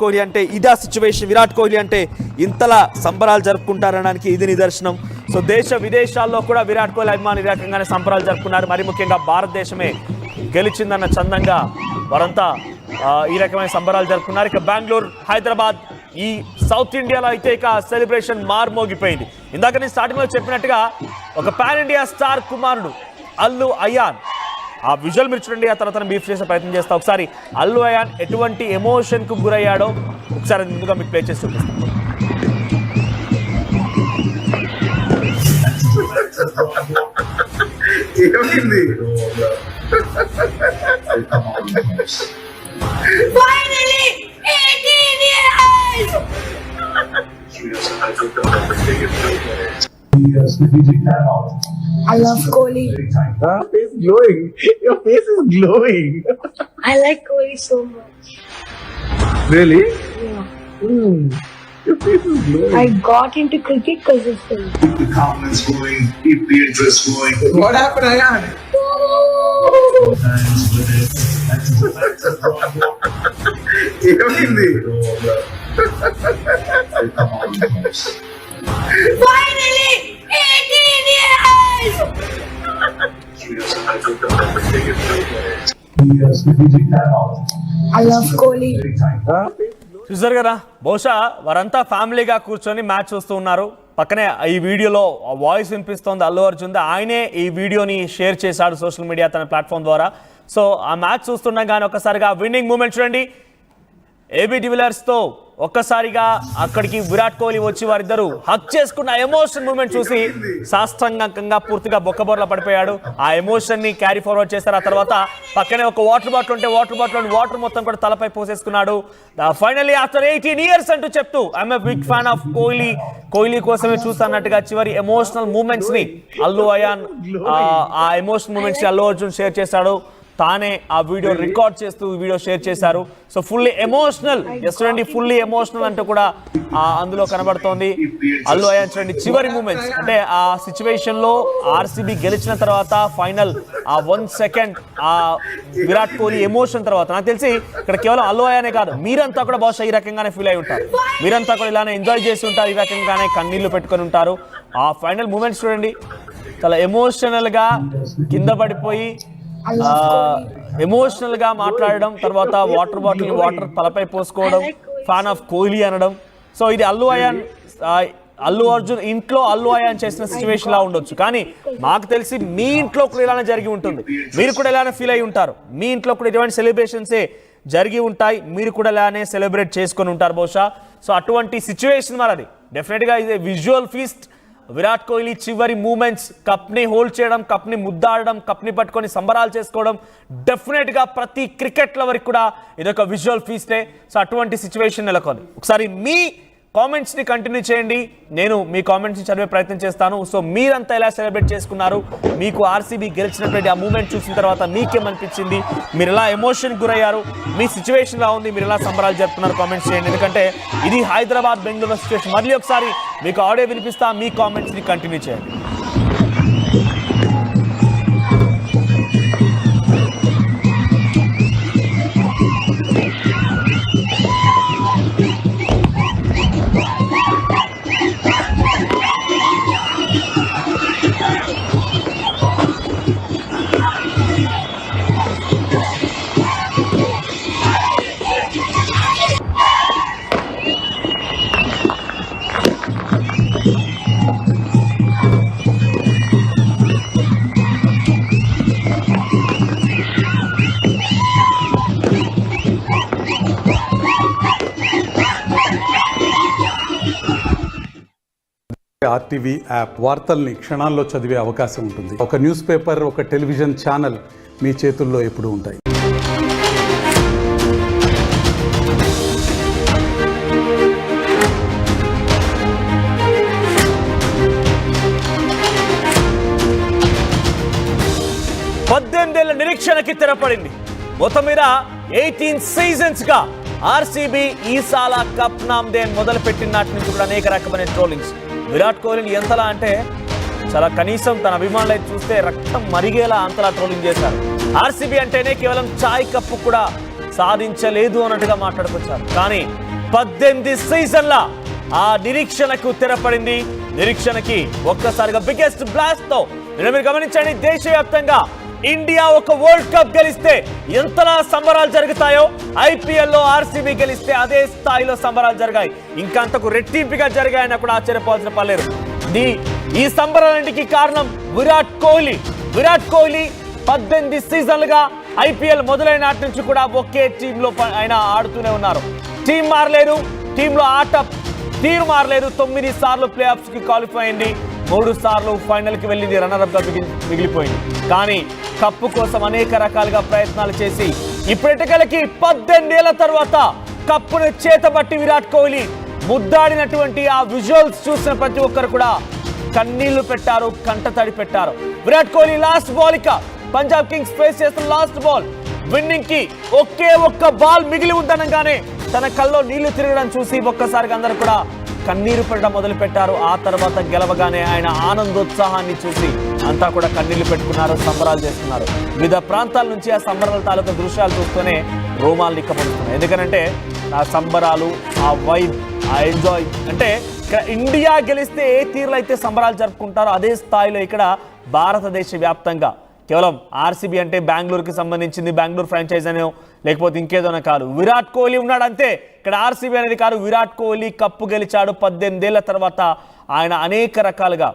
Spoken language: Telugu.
కోహ్లీ అంటే ఇదా సిచ్యువేషన్. విరాట్ కోహ్లీ అంటే ఇంతలా సంబరాలు జరుపుకుంటారనడానికి ఇది నిదర్శనం. సో దేశ విదేశాల్లో కూడా విరాట్ కోహ్లీ అభిమాని రకంగానే సంబరాలు జరుపుకున్నారు. మరి ముఖ్యంగా భారతదేశమే గెలిచిందన్న చందంగా వారంతా ఈ రకమైన సంబరాలు జరుపుకున్నారు. ఇక బెంగళూరు, హైదరాబాద్, ఈ సౌత్ ఇండియాలో అయితే ఇక సెలబ్రేషన్ మార్మోగిపోయింది. ఇందాక నేను స్టార్టింగ్లో చెప్పినట్టుగా ఒక పాన్ ఇండియా స్టార్ కుమారుడు అల్లు అయాన్, ఆ విజువల్ మీరు చూడండి, ఆ తర్వాత బీఫ్ చేసే ప్రయత్నం చేస్తా. ఒకసారి అల్లు అయాన్ ఎటువంటి ఎమోషన్కు గురయ్యాడో ఒకసారి ముందుగా మీకు ప్లే చేసి చూపిస్తాను. I love Kohli. Face glowing. Your face is glowing. I like Kohli so much. Really? Yeah. Your face is glowing. I got into cricket because of him. Keep the comments going, keep the interest going. What happened, Ayan? Finally, 18 years! I love Kohli. చూసారు కదా, బహుశా వారంతా ఫ్యామిలీగా కూర్చొని మ్యాచ్ చూస్తూ ఉన్నారు. పక్కనే ఈ వీడియోలో వాయిస్ వినిపిస్తోంది అల్లు అర్జున్. ఆయనే ఈ వీడియోని షేర్ చేశాడు సోషల్ మీడియా తన ప్లాట్ఫామ్ ద్వారా. సో ఆ మ్యాచ్ చూస్తుండగానే ఒక్కసారిగా విన్నింగ్ మూమెంట్ చూడండి. ఏబీ డివిలియర్స్తో ఒక్కసారిగా అక్కడికి విరాట్ కోహ్లీ వచ్చి వారిద్దరూ హక్ చేసుకున్న ఎమోషన్ మూమెంట్ చూసి సాష్టాంగంగా పూర్తిగా బొక్కబొర్ల పడిపోయాడు. ఆ ఎమోషన్ ని క్యారీ ఫార్వర్డ్ చేశారు. ఆ తర్వాత పక్కనే ఒక వాటర్ బాటిల్ ఉంటే వాటర్ మొత్తం కూడా తలపై పోసేసుకున్నాడు. ఫైనల్లీ ఆఫ్టర్ 18 years అంటూ చెప్తూ I'm a big fan of Kohli కోసమే చూస్తున్నట్టుగా చివరి ఎమోషనల్ మూమెంట్స్ ని అల్లు అయాన్ ఆ ఎమోషనల్ మూమెంట్స్ ని అల్లు అర్జున్ షేర్ చేశాడు. తానే ఆ వీడియో రికార్డ్ చేస్తూ వీడియో షేర్ చేశారు. సో ఫుల్లీ ఎమోషనల్, చూడండి, ఫుల్లీ ఎమోషనల్ అంటూ కూడా అందులో కనబడుతోంది. అల్లు అయాన్ చూడండి చివరి మూమెంట్స్, అంటే ఆ సిచ్యువేషన్ లో ఆర్సీబీ గెలిచిన తర్వాత ఫైనల్ ఆ 1 second ఆ విరాట్ కోహ్లీ ఎమోషన్ తర్వాత నాకు తెలిసి ఇక్కడ కేవలం అల్లు అయానే కాదు, మీరంతా కూడా బహుశా ఈ రకంగానే ఫీల్ అయి ఉంటారు. మీరంతా కూడా ఇలానే ఎంజాయ్ చేసి ఉంటారు, ఈ రకంగానే కన్నీళ్లు పెట్టుకొని ఉంటారు. ఆ ఫైనల్ మూమెంట్స్ చూడండి, చాలా ఎమోషనల్ గా కింద పడిపోయి ఎమోషనల్ గా మాట్లాడడం, తర్వాత వాటర్ తలపై పోసుకోవడం, ఫ్యాన్ ఆఫ్ కోహ్లీ అనడం. సో ఇది అల్లు అర్జున్ ఇంట్లో అల్లు అయాన్ చేసిన సిచ్యువేషన్ లా ఉండొచ్చు, కానీ నాకు తెలిసి మీ ఇంట్లో కూడా ఇలానే జరిగి ఉంటుంది. మీరు కూడా ఇలానే ఫీల్ అయి ఉంటారు. మీ ఇంట్లో కూడా ఇటువంటి సెలబ్రేషన్సే జరిగి ఉంటాయి, మీరు కూడా ఇలానే సెలబ్రేట్ చేసుకొని ఉంటారు బహుశా. సో అటువంటి సిచ్యువేషన్ మరి అది డెఫినెట్గా ఇది విజువల్ ఫీస్ట్. విరాట్ కోహ్లీ చివరి మూమెంట్స్, కప్ని హోల్డ్ చేయడం, కప్ని ముద్దాడడం, కప్ని పట్టుకొని సంబరాలు చేసుకోవడం, డెఫినెట్గా ప్రతి క్రికెట్ లవర్కి కూడా ఇదొక విజువల్ ఫీస్టే. సో అటువంటి సిచ్యువేషన్ నెలకొంది. ఒకసారి మీ కామెంట్స్ని కంటిన్యూ చేయండి, నేను మీ కామెంట్స్ని చదివే ప్రయత్నం చేస్తాను. సో మీరంతా ఎలా సెలబ్రేట్ చేసుకున్నారు, మీకు ఆర్సీబీ గెలిచినటువంటి ఆ మూమెంట్ చూసిన తర్వాత మీకేమనిపించింది, మీరు ఎలా ఎమోషన్ గురయ్యారు, మీ సిచ్యువేషన్ ఎలా ఉంది, మీరు ఎలా సంబరాలు జరుపుకున్నారు, కామెంట్స్ చేయండి. ఎందుకంటే ఇది హైదరాబాద్ బెంగళూరు సిచ్యువేషన్. మళ్ళీ ఒకసారి మీకు ఆడియో వినిపిస్తా, మీ కామెంట్స్ని కంటిన్యూ చేయండి. ఆర్టీవీ యాప్ వార్తల్ని క్షణాల్లో చదివే అవకాశం ఉంటుంది. ఒక న్యూస్ పేపర్, ఒక టెలివిజన్ ఛానల్ మీ చేతుల్లో ఎప్పుడూ ఉంటాయి. పద్దెనిమిదేళ్ల నిరీక్షణకి తెరపడింది. మొత్తం మీద 18 seasons గా ఆర్సీబీ ఈసాల కప్ నామ్దేన్ మొదలు పెట్టిన నాటి నుంచి కూడా అనేక రకమైన ట్రోలింగ్స్. విరాట్ కోహ్లీని ఎంతలా అంటే చాలా కనీసం తన అభిమానులు అయితే చూస్తే రక్తం మరిగేలా అంతలా ట్రోలింగ్ చేశారు. ఆర్సీబీ అంటేనే కేవలం చాయ్ కప్పు కూడా సాధించలేదు అన్నట్టుగా మాట్లాడుకొచ్చారు. కానీ 18 సీజన్ల ఆ నిరీక్షణకు తెరపడింది. నిరీక్షణకి ఒక్కసారిగా బిగ్గెస్ట్ బ్లాస్ట్ తో మీరు గమనించండి, దేశవ్యాప్తంగా ఇండియా ఒక వరల్డ్ కప్ గెలిస్తే ఎంతలా సంబరాలు జరుగుతాయో ఐపీఎల్ లో ఆర్సీబీ గెలిస్తే అదే స్థాయిలో సంబరాలు జరిగాయి. ఇంకా అంతకు రెట్టింపుగా జరిగాయని కూడా ఆశ్చర్యపోవాల్సిన పర్లేదు. ఈ సంబరాలన్నిటికీ కారణం విరాట్ కోహ్లీ. విరాట్ కోహ్లీ 18 సీజన్లుగా ఐపీఎల్ మొదలైన నాటి నుంచి కూడా ఒకే టీంలో ఆయన ఆడుతూనే ఉన్నారు. టీం మారలేదు, టీంలో ఆట తీరు మారలేదు. 9 సార్లు ప్లే ఆఫ్స్ కి క్వాలిఫై అయింది, 3 సార్లు ఫైనల్ కి వెళ్ళింది, రన్నర్ గా మిగిలిపోయింది. కానీ కప్పు కోసం అనేక రకాలుగా ప్రయత్నాలు చేసి ఇప్పటికలకి 18 ఏళ్ల తర్వాత కప్పును చేతబట్టి విరాట్ కోహ్లీ ముద్దాడినటువంటి ఆ విజువల్స్ చూసిన ప్రతి ఒక్కరు కూడా కన్నీళ్లు పెట్టారు, కంట తడి పెట్టారు. విరాట్ కోహ్లీ లాస్ట్ బాల్, ఇక పంజాబ్ కింగ్స్ ఫేస్ చేస్తున్న లాస్ట్ బాల్, విన్నింగ్ కి ఒకే ఒక్క బాల్ మిగిలి ఉందనగానే తన కల్లో నీళ్లు తిరగడం చూసి ఒక్కసారిగా అందరూ కూడా కన్నీరు పెట్టడం మొదలు పెట్టారు. ఆ తర్వాత గెలవగానే ఆయన ఆనందోత్సాహాన్ని చూసి అంతా కూడా కన్నీళ్లు పెట్టుకున్నారు, సంబరాలు చేస్తున్నారు. వివిధ ప్రాంతాల నుంచి ఆ సంబరాల తాలూకా దృశ్యాలు చూస్తూనే రోమాలు నిక్కపడుతున్నాయి. ఎందుకంటే ఆ సంబరాలు, ఆ వైబ్, ఆ ఎంజాయ్, అంటే ఇక్కడ ఇండియా గెలిస్తే ఏ తీరులో అయితే సంబరాలు జరుపుకుంటారో అదే స్థాయిలో ఇక్కడ భారతదేశ వ్యాప్తంగా కేవలం ఆర్సీబీ అంటే బెంగళూరుకి సంబంధించింది, బెంగళూరు ఫ్రాంచైజ్ అనో లేకపోతే ఇంకేదోనో కాదు. విరాట్ కోహ్లీ ఉన్నాడు అంతే. ఇక్కడ ఆర్సీబీ అనేది కాదు, విరాట్ కోహ్లీ కప్పు గెలిచాడు 18 ఏళ్ల తర్వాత. ఆయన అనేక రకాలుగా